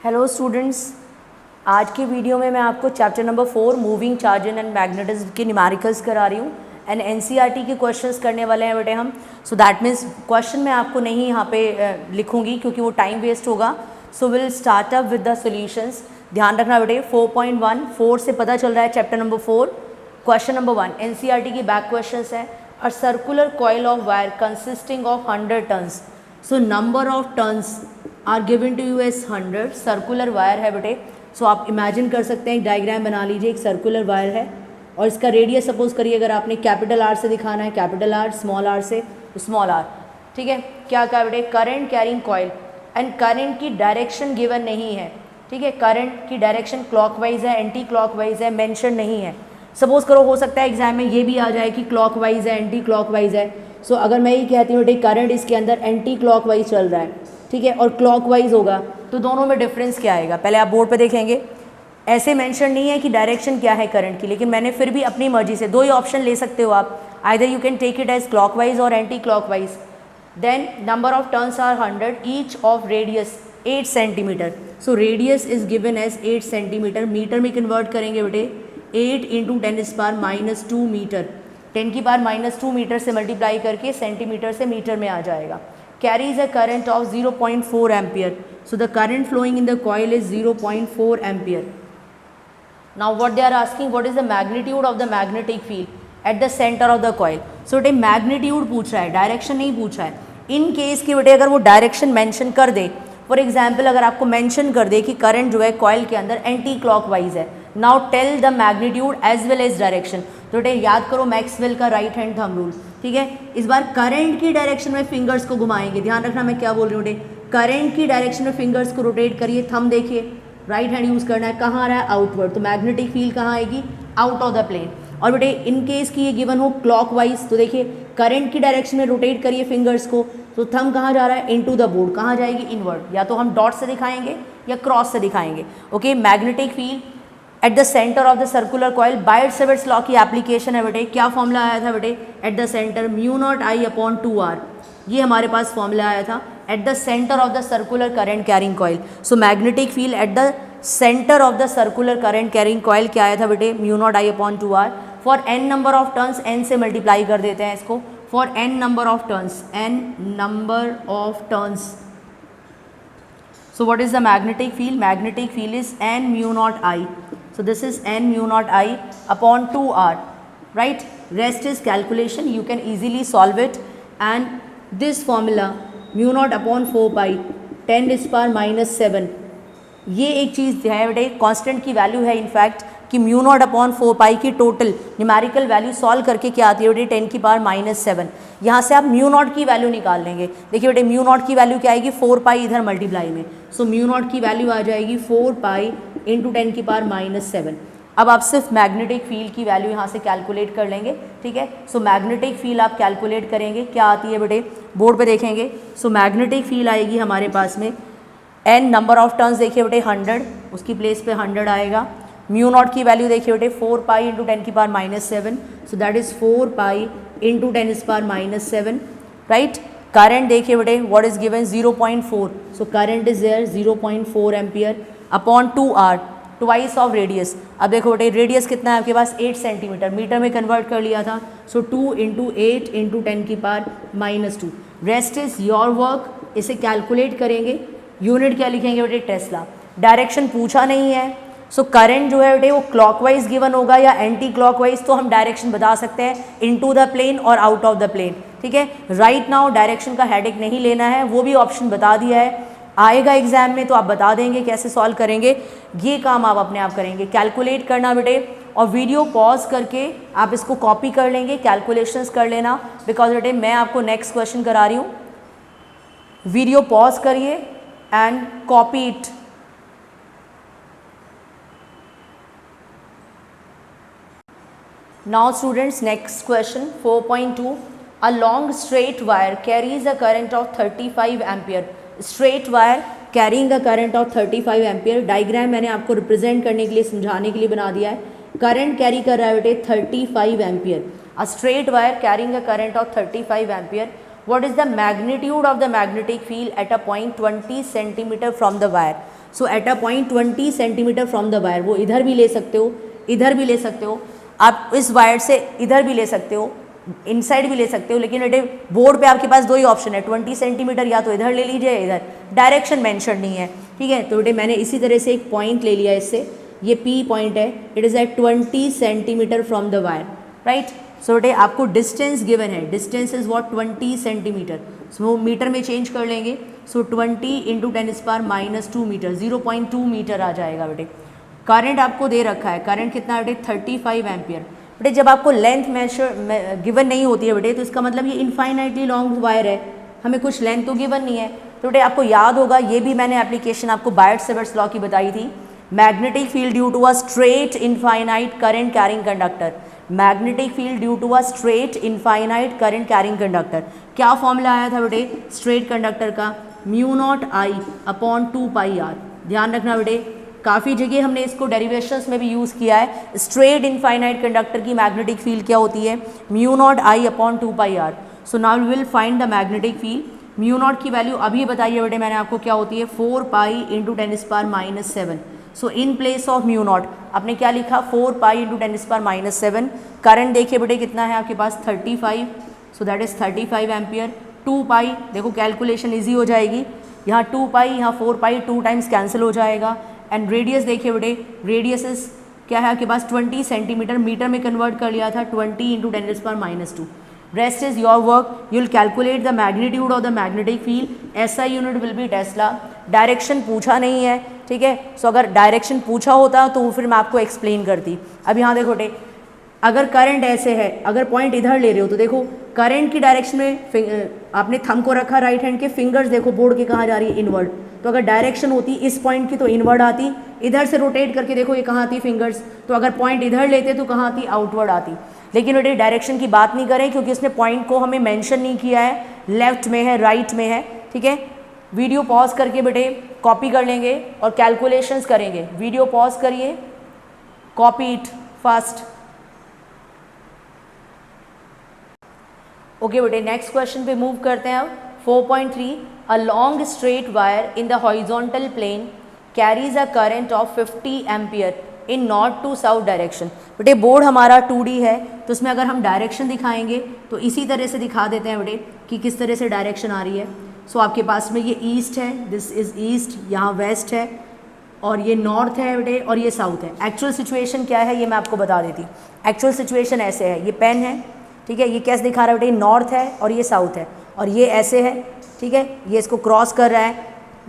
Hello students, आज के video में मैं आपको chapter number 4 moving charge and magnetism के न्यूमेरिकल्स करा रही हूँ एंड एनसीईआरटी के क्वेश्चंस करने वाले हैं बेटे हम। सो दैट मीन्स क्वेश्चन मैं आपको नहीं यहाँ पे लिखूँगी क्योंकि वो टाइम वेस्ट होगा। So will start up with the solutions. ध्यान रखना बेटे 4.1 4 से पता चल रहा है chapter number 4 question number 1 NCERT की बैक क्वेश्चंस है। A circular coil of wire consisting of 100 turns. So number of turns are given to you as 100। Circular wire है बेटे। सो आप इमेजिन कर सकते हैं, एक डायग्राम बना लीजिए, एक सर्कुलर वायर है और इसका रेडियस सपोज करिए अगर आपने कैपिटल आर से दिखाना है कैपिटल आर, स्मॉल आर से स्मॉल आर। ठीक है, क्या कहा बेटे? Current carrying coil and current की डायरेक्शन गिवन नहीं है। ठीक है, करंट की डायरेक्शन क्लॉकवाइज है, एंटी क्लॉकवाइज है, मेंशन नहीं है। सपोज करो हो सकता है एग्जाम में ये भी आ जाए कि क्लॉकवाइज है, एंटी क्लॉकवाइज है। सो अगर मैं ये कहती हूँ बेटे करंट इसके अंदर एंटी क्लॉकवाइज चल रहा है, ठीक है, और क्लॉकवाइज होगा तो दोनों में डिफरेंस क्या आएगा? पहले आप बोर्ड पे देखेंगे, ऐसे मेंशन नहीं है कि डायरेक्शन क्या है करंट की, लेकिन मैंने फिर भी अपनी मर्जी से दो ही ऑप्शन ले सकते हो आप। Either you can take it as clockwise और anticlockwise. Then number of turns are 100, each of radius 8 centimetre. So radius is given as 8 centimetre. Metre में कन्वर्ट करेंगे बेटे 8 इंटू 10⁻²2 मीटर। 10⁻²2 मीटर से मल्टीप्लाई करके सेंटीमीटर से metre में आ जाएगा। Carries a current of 0.4 ampere. So the current flowing in the coil is 0.4 ampere. Now what they are asking, what is the magnitude of the magnetic field at the center of the coil? So बेटे magnitude पूछ रहा है, direction नहीं पूछ रहा है। In case के बेटे अगर वो डायरेक्शन मेंशन कर दे, फॉर एग्जाम्पल अगर आपको मेंशन कर दे कि करंट जो है कॉइल के अंदर एंटी क्लॉकवाइज है, now tell the magnitude as well as direction. तो बेटे याद करो मैक्सवेल का राइट हैंड थंब रूल। ठीक है, इस बार करंट की डायरेक्शन में फिंगर्स को घुमाएंगे। ध्यान रखना मैं क्या बोल रही हूँ बेटे, करंट की डायरेक्शन में फिंगर्स को रोटेट करिए, थंब देखिए, राइट हैंड यूज करना है। कहाँ आ रहा है? आउटवर्ड। तो मैग्नेटिक फील्ड कहाँ आएगी? Out of the plane. और बेटे इन केस की ये गिवन हो क्लॉकवाइज, तो देखिए करंट की डायरेक्शन में रोटेट करिए फिंगर्स को, तो थंब कहाँ जा रहा है? Into the board. कहाँ जाएगी? इनवर्ड। या तो हम डॉट से दिखाएंगे या क्रॉस से दिखाएंगे। Okay, magnetic field at the centre of the circular coil. Biot Savart's law की एप्लीकेशन है बेटे। क्या फॉर्मूला आया था बेटे? At the centre μ0I/2R। ये हमारे पास फॉर्मूला आया था at the centre of the circular current carrying coil. So magnetic field at the centre of the circular current carrying coil क्या आया था बेटे? μ0I/2R। For n number of turns, n से मल्टीप्लाई कर देते हैं इसको, for n number of turns, n number of turns. So what is the magnetic field? Magnetic field is n μ0I. So this is n μ0I/2R, right? Rest is calculation. You can easily solve it. And this formula μ0/4 pi 10⁻⁻7, ये एक चीज़ है बेटे, constant की value है in fact कि μ0/4 पाई की total numerical value solve करके क्या आती है बेटे? 10⁻⁻7। यहाँ से आप μ0 की वैल्यू निकाल लेंगे। देखिए बेटे μ0 की वैल्यू क्या आएगी? 4 पाई इधर मल्टीप्लाई में, सो μ0 की वैल्यू आ जाएगी 4 पाई इंटू 10⁻⁻7। अब आप सिर्फ मैग्नेटिक फील्ड की वैल्यू यहाँ से कैलकुलेट कर लेंगे। ठीक है, सो मैग्नेटिक फील्ड आप कैलकुलेट करेंगे, क्या आती है बेटे? बोर्ड पे देखेंगे। सो मैग्नेटिक फील्ड आएगी हमारे पास में n नंबर ऑफ टर्न्स देखिए बेटे 100, उसकी प्लेस पे 100 आएगा। μ0 की वैल्यू देखिए बेटे 4 pi into 10⁻⁻7, so that is 4 pi into 10⁻⁻7, right. Current देखिए बेटे what is given 0.4, so current is there 0.4 ampere upon 2R, twice of radius. अब देखो बेटे रेडियस कितना है आपके पास? 8 सेंटीमीटर। मीटर में कन्वर्ट कर लिया था, सो 2 into 8 into 10⁻²। Rest is your work. इसे कैलकुलेट करेंगे। यूनिट क्या लिखेंगे बेटे? टेस्ला। डायरेक्शन पूछा नहीं है, सो करंट जो है बेटे वो क्लॉकवाइज गिवन होगा या एंटी क्लॉकवाइज, तो हम डायरेक्शन बता सकते हैं इनटू द प्लेन और आउट ऑफ द प्लेन। ठीक है, राइट नाउ डायरेक्शन का हेडेक नहीं लेना है, वो भी ऑप्शन बता दिया है। आएगा एग्जाम में तो आप बता देंगे कैसे सॉल्व करेंगे, ये काम आप अपने आप करेंगे। कैलकुलेट करना बेटे, और वीडियो पॉज करके आप इसको कॉपी कर लेंगे, कैलकुलेशंस कर लेना, बिकॉज बेटे मैं आपको नेक्स्ट क्वेश्चन करा रही हूँ। वीडियो पॉज करिए and copy it. Now students, next question 4.2. A long straight wire carries a current of 35 ampere. Straight wire carrying a current of 35 ampere. Diagram मैंने आपको रिप्रेजेंट करने के लिए, समझाने के लिए बना दिया है। करंट कैरी कर रहा है बेटे 35 ampere. A straight wire carrying a current of 35 ampere. What is the magnitude of the magnetic field at a point 20 centimeter from the wire? So at a point 20 centimetre from the wire, वो इधर भी ले सकते हो, इधर भी ले सकते हो, आप इस वायर से इधर भी ले सकते हो, इनसाइड भी ले सकते हो, लेकिन बेटे बोर्ड पे आपके पास दो ही ऑप्शन है, 20 सेंटीमीटर, या तो इधर ले लीजिए, इधर डायरेक्शन मेंशन नहीं है, ठीक है। तो बेटे मैंने इसी तरह से एक पॉइंट ले लिया इससे, ये P पॉइंट है, it is at 20 centimetre from the wire, right. So बेटे आपको डिस्टेंस गिवन है, distance is what 20 centimetre, so metre में चेंज कर लेंगे, सो 20 इंटू 10⁻⁻2 मीटर, 0.2 मीटर आ जाएगा बेटे। करंट आपको दे रखा है, करंट कितना बेटे 35 एम्पियर। बेटे जब आपको लेंथ मेजर गिवन नहीं होती है बेटे, तो इसका मतलब ये इनफाइनाइटली लॉन्ग वायर है, हमें कुछ लेंथ तो गिवन नहीं है। तो बेटे आपको याद होगा, ये भी मैंने एप्लीकेशन आपको बायट-सेवर्ट्स लॉ की बताई थी, magnetic field due to a straight infinite current carrying conductor, magnetic field due to a straight infinite current carrying conductor. क्या फॉर्मूला आया था बेटे स्ट्रेट कंडक्टर का, μ0I/2πr। ध्यान रखना बेटे, काफ़ी जगह हमने इसको डेरिवेशंस में भी यूज़ किया है। स्ट्रेट इनफाइनाइट कंडक्टर की मैग्नेटिक फील्ड क्या होती है, μ0I/2πr। So now we will find the magnetic field. μ0 की वैल्यू अभी बताइए बेटे मैंने आपको क्या होती है, 4π into 10⁻⁻7। So in place of μ0 आपने क्या लिखा, 4π इंटू 10⁻⁷। करंट देखिए बेटे कितना है आपके पास 35, सो दैट इज़ 35 एम्पियर। 2π देखो कैलकुलेशन ईजी हो जाएगी, यहाँ 2π यहाँ 4π 2 टाइम्स कैंसिल हो जाएगा। एंड रेडियस देखिए बेटे, रेडियस इज क्या है आपके पास 20 सेंटीमीटर, मीटर में कन्वर्ट कर लिया था 20 into 10⁻⁻2। Rest is your work, you will calculate the magnitude of the magnetic field, SI unit will be Tesla. Direction पूछा नहीं है, ठीक है। सो अगर डायरेक्शन पूछा होता तो फिर मैं आपको एक्सप्लेन करती। अब यहाँ देखो बेटे, अगर करंट ऐसे है, अगर पॉइंट इधर ले रहे हो तो देखो करंट की डायरेक्शन में आपने थंब को रखा राइट हैंड के, फिंगर्स देखो बोर्ड के कहाँ जा रही है, इनवर्ड। तो अगर डायरेक्शन होती इस पॉइंट की तो इनवर्ड आती, इधर से रोटेट करके देखो ये कहाँ आती फिंगर्स, तो अगर पॉइंट इधर लेते तो कहाँ आती, आउटवर्ड आती। लेकिन बेटे डायरेक्शन की बात नहीं करें क्योंकि इसने पॉइंट को हमें मेंशन नहीं किया है, लेफ्ट में है राइट में है, ठीक है। वीडियो पॉज करके बेटे कॉपी कर लेंगे और कैलकुलेशंस करेंगे। वीडियो पॉज करिए, कॉपी इट फास्ट। ओके बेटे नेक्स्ट क्वेश्चन पे मूव करते हैं अब। 4.3 a long straight wire in the horizontal plane carries a current of 50 ampere in north to south direction. बेटे बोर्ड हमारा 2D है, तो उसमें अगर हम डायरेक्शन दिखाएंगे तो इसी तरह से दिखा देते हैं बेटे कि किस तरह से डायरेक्शन आ रही है। सो आपके पास में ये ईस्ट है, दिस इज़ ईस्ट, यहाँ वेस्ट है, और ये नॉर्थ है बेटे, और ये साउथ है। एक्चुअल सिचुएशन क्या है ये मैं आपको बता देती। एक्चुअल सिचुएशन ऐसे है, ये पेन है, ठीक है, ये कैसे दिखा रहा है बेटे, नॉर्थ है और ये साउथ है, और ये ऐसे है, ठीक है, ये इसको क्रॉस कर रहा है,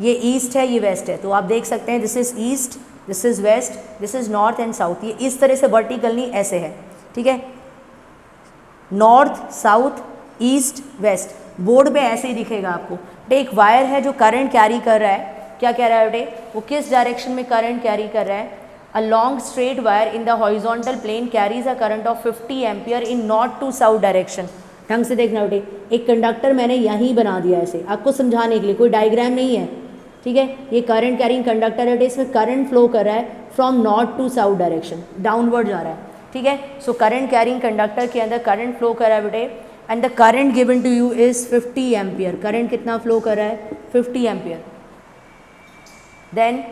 ये ईस्ट है, ये वेस्ट है। तो आप देख सकते हैं this is east, this is west, this is north and south. ये इस तरह से वर्टिकली ऐसे है, ठीक है, north south east west. Board पे ऐसे ही दिखेगा आपको। बेटे एक वायर है जो करंट कैरी कर रहा है, क्या कह रहा है बेटे, वो किस डायरेक्शन में करंट कैरी कर रहा है। A long straight wire in the horizontal plane carries a current of 50 ampere in north to south direction। ढंग से देखना बेटे, एक कंडक्टर मैंने यहीं बना दिया ऐसे आपको समझाने के लिए, कोई डायग्राम नहीं है, ठीक है। ये करंट कैरिंग कंडक्टर है, इसमें करंट फ्लो कर रहा है from north to south direction, downward जा रहा है, ठीक है। सो करंट कैरिंग कंडक्टर के अंदर करंट फ्लो कर रहा है बेटे, and the current given to you is 50 ampere. Current कितना फ्लो कर रहा है, 50 ampere. Then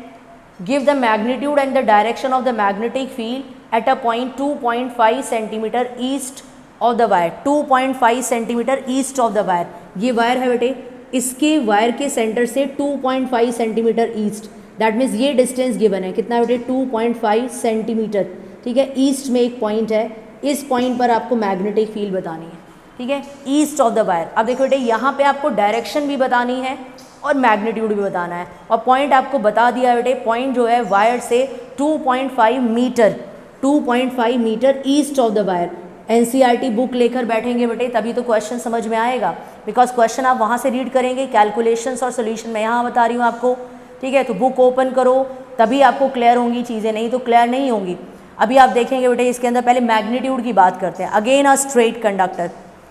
give the magnitude and the direction of the magnetic field at a point 2.5 centimeter east of the wire। 2.5 centimetre east of the wire. ये wire है बेटे, इसके wire के centre से 2.5 सेंटीमीटर ईस्ट, दैट मीन्स ये distance given है कितना बेटे, 2.5 सेंटीमीटर, ठीक है। ईस्ट में एक पॉइंट है, इस पॉइंट पर आपको मैग्नेटिक फील्ड बतानी है, ठीक है, ईस्ट ऑफ द वायर। अब देखो बेटे यहाँ पे आपको डायरेक्शन भी बतानी है और मैग्नीट्यूड भी बताना है, और पॉइंट आपको बता दिया बेटे, पॉइंट जो है वायर से 2.5 metre, 2.5 metre east of the wire. NCERT book लेकर बैठेंगे बेटे तभी तो क्वेश्चन समझ में आएगा, बिकॉज क्वेश्चन आप वहाँ से रीड करेंगे, कैलकुलेशंस और सोल्यूशन मैं यहाँ बता रही हूँ आपको, ठीक है। तो बुक ओपन करो तभी आपको क्लियर होंगी चीज़ें, नहीं तो क्लियर नहीं होंगी। अभी आप देखेंगे बेटे इसके अंदर पहले मैग्नीट्यूड की बात करते हैं। अगेन अ स्ट्रेट कंडक्टर,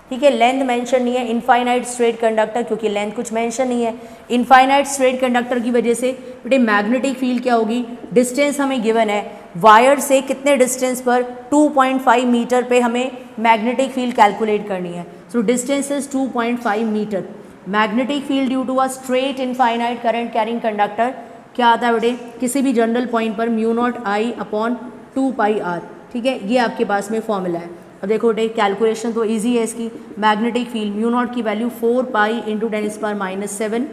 ठीक है, लेंथ मेंशन नहीं है, इनफाइनाइट स्ट्रेट कंडक्टर, क्योंकि लेंथ कुछ मेंशन नहीं है। इनफाइनाइट स्ट्रेट कंडक्टर की वजह से बेटे मैग्नेटिक फील्ड क्या होगी, डिस्टेंस हमें गिवन है, वायर से कितने डिस्टेंस पर, 2.5 मीटर पे हमें मैग्नेटिक फील्ड कैलकुलेट करनी है। So distance is 2.5 metre. Magnetic field due to a straight infinite current carrying conductor क्या आता है बेटे, किसी भी जनरल पॉइंट पर mu naught I upon 2πr, ठीक है, ये आपके पास में फॉर्मूला है। अब देखो बेटे कैलकुलेशन तो इजी है इसकी। मैग्नेटिक फील्ड म्यू नॉट की वैल्यू 4π × 10⁻⁷,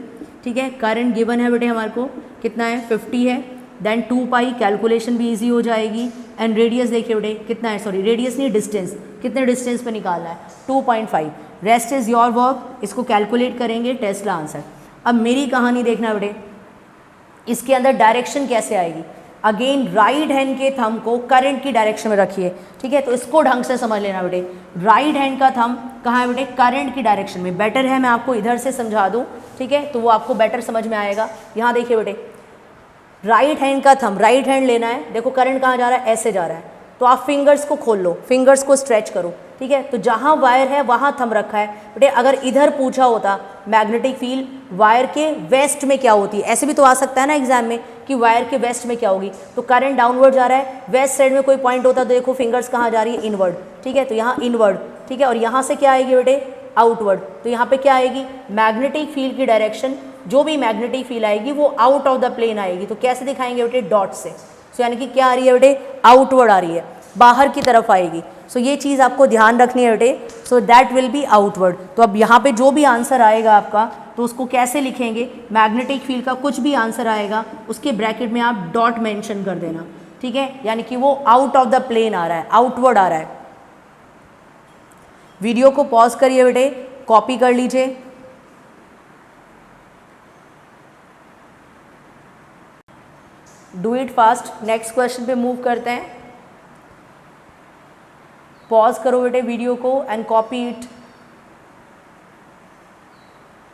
ठीक है। करंट गिवन है बेटे हमारे को कितना है, 50 है। देन 2π, कैलकुलेशन भी इजी हो जाएगी। एंड रेडियस देखिए बेटे कितना है, सॉरी रेडियस नहीं डिस्टेंस, कितने डिस्टेंस पे निकालना है, 2.5। रेस्ट इज़ योर वर्क, इसको कैलकुलेट करेंगे, टेस्ला आंसर। अब मेरी कहानी देखना बेटे, इसके अंदर डायरेक्शन कैसे आएगी। अगेन राइट हैंड के थंब को करंट की डायरेक्शन में रखिए, ठीक है, तो इसको ढंग से समझ लेना बेटे। राइट हैंड का थंब कहाँ है बेटे, करंट की डायरेक्शन में। बेटर है मैं आपको इधर से समझा दूँ, ठीक है, तो वो आपको बेटर समझ में आएगा। यहाँ देखिए बेटे, राइट हैंड का थंब, राइट हैंड लेना है, देखो करंट कहाँ जा रहा है, ऐसे जा रहा है, तो आप फिंगर्स को खोल लो, फिंगर्स को स्ट्रेच करो, ठीक है। तो जहाँ वायर है वहाँ थंब रखा है बेटे। अगर इधर पूछा होता मैग्नेटिक फील्ड वायर के वेस्ट में क्या होती है, ऐसे भी तो आ सकता है ना एग्जाम में कि वायर के वेस्ट में क्या होगी, तो करंट डाउनवर्ड जा रहा है, वेस्ट साइड में कोई पॉइंट होता तो देखो फिंगर्स कहाँ जा रही है, इनवर्ड, ठीक है, तो यहाँ इनवर्ड, ठीक है, और यहाँ से क्या आएगी बेटे, आउटवर्ड। तो यहाँ पे क्या आएगी, मैग्नेटिक फील्ड की डायरेक्शन, जो भी मैग्नेटिक फील्ड आएगी वो आउट ऑफ द प्लेन आएगी। तो कैसे दिखाएंगे बेटे, डॉट से। सो यानी कि क्या आ रही है बेटे, आउटवर्ड आ रही है, बाहर की तरफ आएगी। सो ये चीज़ आपको ध्यान रखनी है बेटे, so that will be outward. तो अब यहाँ पे जो भी आंसर आएगा आपका, तो उसको कैसे लिखेंगे, मैग्नेटिक फील्ड का कुछ भी आंसर आएगा उसके ब्रैकेट में आप डॉट मेंशन कर देना, ठीक है, यानी कि वो आउट ऑफ द प्लेन आ रहा है, आउटवर्ड आ रहा है। वीडियो को पॉज करिए बेटे, कॉपी कर लीजिए। Do it fast. Next question पे मूव करते हैं। पॉज करो बेटे वीडियो को एंड कॉपी इट।